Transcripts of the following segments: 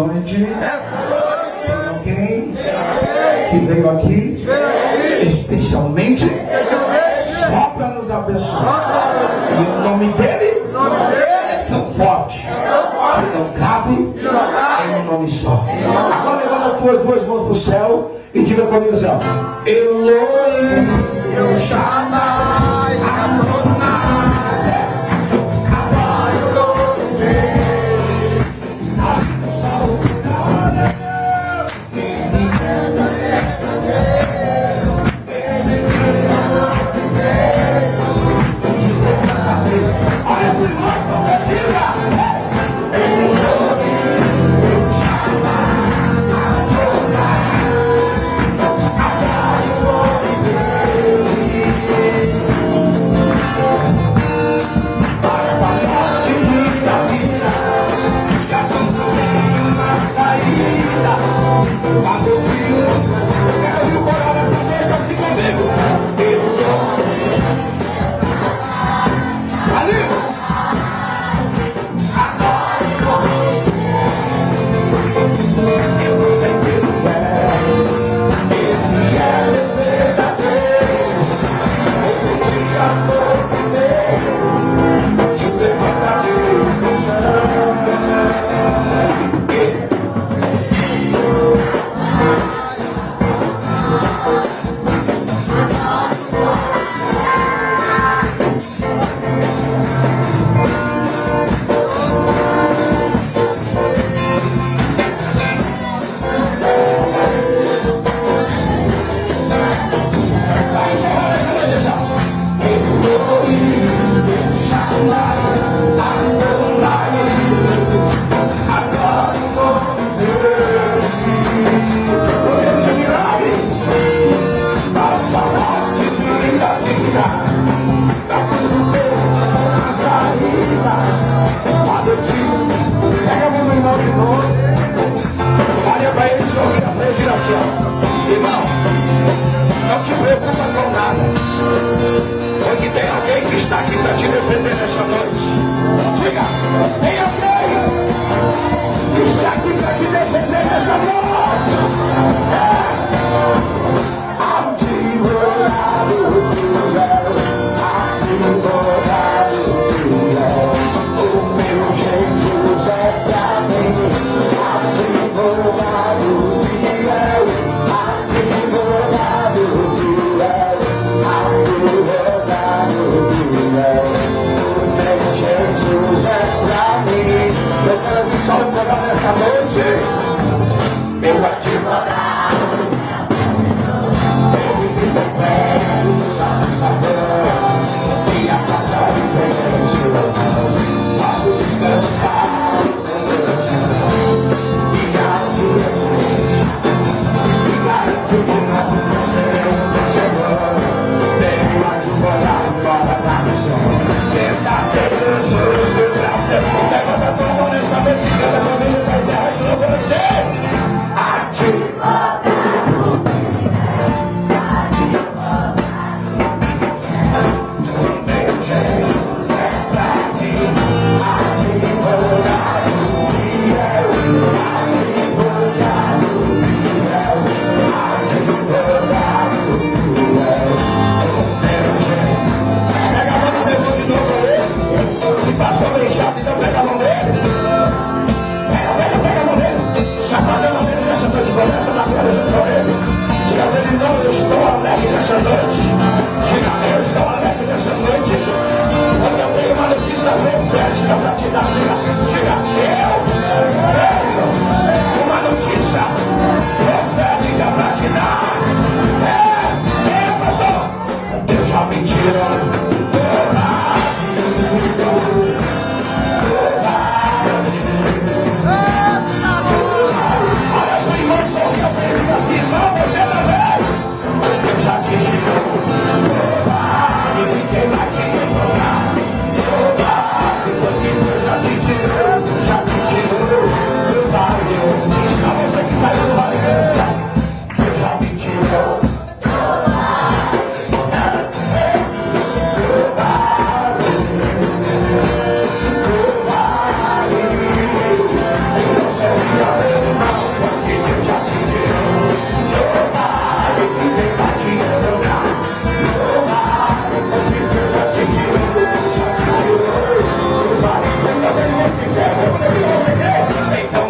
Noite. Alguém que veio aqui especialmente só para nos abençoar. E o nome dele é tão forte que não cabe em um nome só. Agora levanta as tuas duas mãos para o céu e diga comigo assim: Elohim, eu Shaddai, Adonai. Irmão, não te preocupa com nada, porque tem alguém que está aqui para te defender nessa noite. Diga, tem alguém que está aqui para te defender nessa noite. O meu Jesus é pra mim. Só para nessa noite, eu ativará. Eu me declaro e a casa de bênção, posso descansar e a sua e garanto que não chegou. Tenho a advogado para dar missão. Terça-feira, Jesus do braço, levanta a tua mão nessa noite. Cada família vai ser a sua você.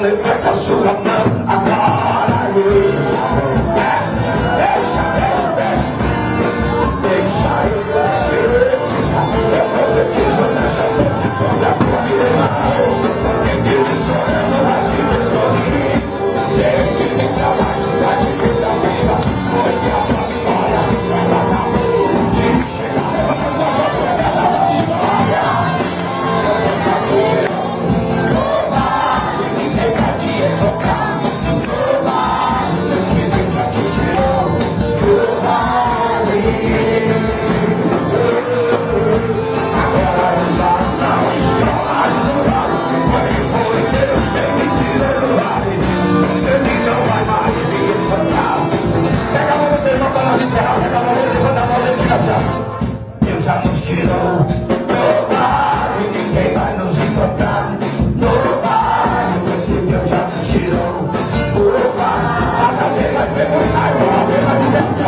Então levanta a sua mão agora. Deixa eu profetizar. Eu profetizo nessa noite sobre a tua vida. Quem diz isso é não vai te sorrir. Sempre me trabalha, vai te ver da vida. Foi a tua vitória, ela tá de chegar. Ninguém vai te tocar. Ninguém vai te tirar. Deus já nos tirou do vale, ninguém vai nos encontrar no vale, porque Deus já nos tirou do vale. Mas alguém vai perguntar, alguém vai dizer assim,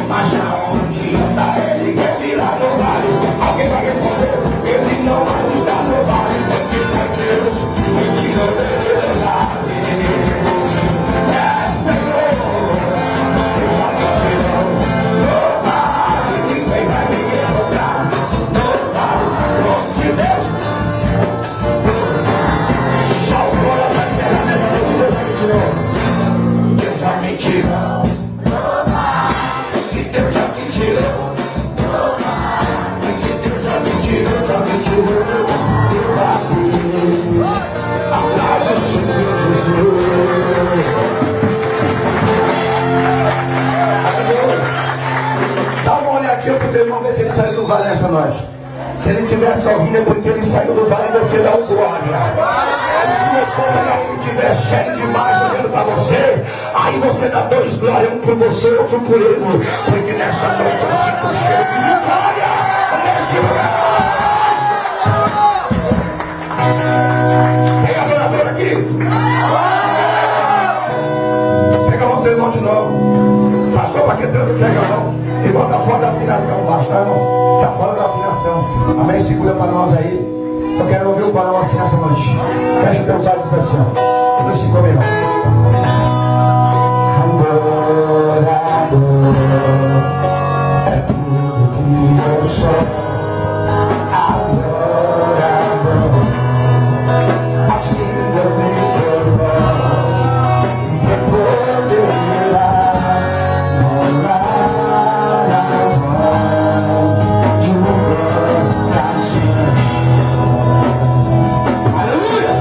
mas aonde anda ele quer virar no vale? Alguém vai responder, ele não vai estar no vale, porque foi Deus que tirou dele do vale. É Senhor, Deus já nos tirou do vale, ninguém vai me encontrar no vale, porque Deus só o coro vai encerrar nessa noite. Deus já me tirou, Deus já me tirou, que Deus já me tirou, que Deus já me tirou, já me tirou do vale. Aplauda o Senhor Jesus. Dá uma olhadinha pro teu irmão, ver se ele saiu do vale nessa noite. Se ele estiver sorrindo é porque ele saiu do vale, você dá um glória. Se você estiver sério demais olhando para você, aí você dá dois glórias, um por você e outro por ele. Porque nessa noite eu sinto cheio de vitória neste lugar. Tem adorador aqui? Pega a mão do teu irmão de novo. Pastor Paquetano, pega a mão e bota fora da afinação, basta, irmão. Está fora da afinação. Amém? Segura para nós aí. Eu quero ouvir o coral assim nessa noite. Fecha o teu olho e diz assim, ó. Deus se comigo. Adorador é tudo que eu sou. Adorador, assim eu me torno. Depois eu ir lá, de um caixinho. Aleluia!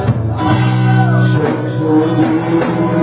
Jesus.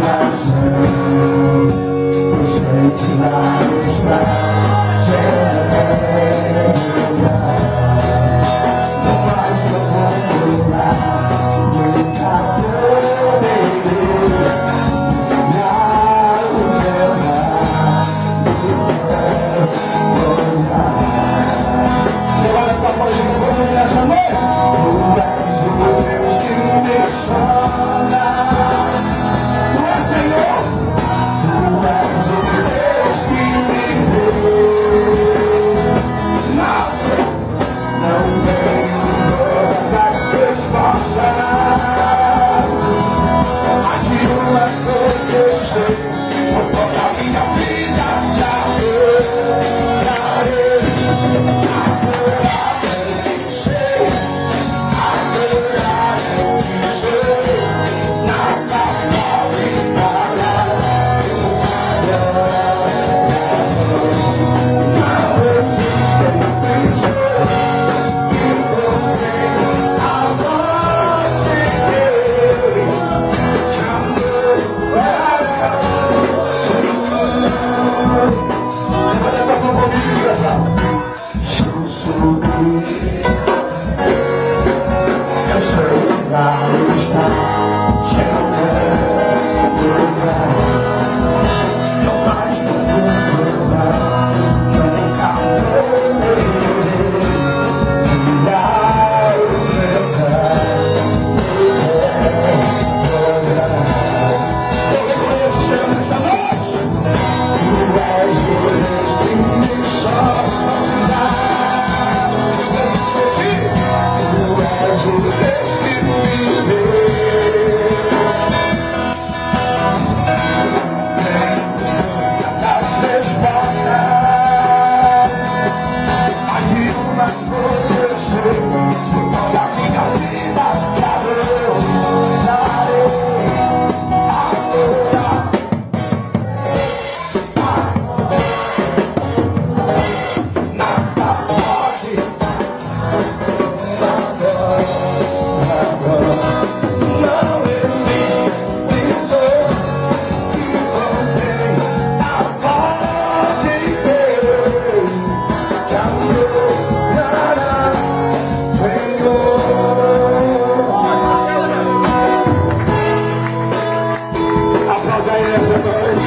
ele nessa noite.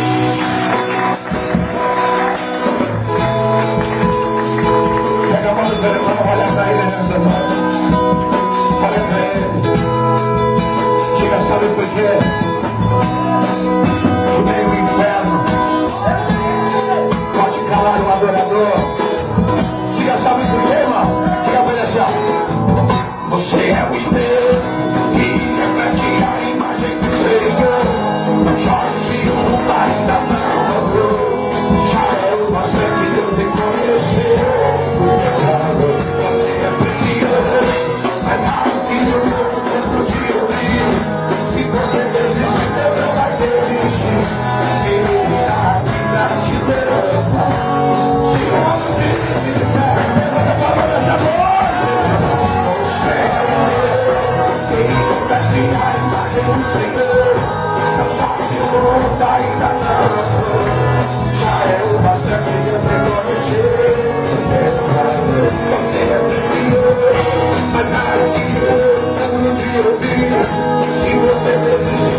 Pega a mão do teu irmão, olha pra ele nessa noite. Olha pra ele. Diga, sabe por quê? Que nem o inferno pode calar o adorador. Diga, sabe por quê, irmão? Diga pra ele assim, ó. Você é o espelho que reflete a imagem do Senhor. Não chore se o mundo ainda não morreu. Já é o bastante Deus te conhecer. Você é precioso, mas nada que eu não te ouvir. Se você desistir, Deus não vai desistir. Ele está aqui pra te levar. Se o homem disser, levanta a mão nessa noite. Você é o Deus que reflete a imagem do Senhor. Não sabe se o mundo ainda não morreu. Já é o bastante Deus te conhecer. Você é precioso, mas nada que eu não te ouvir. Se você desistir,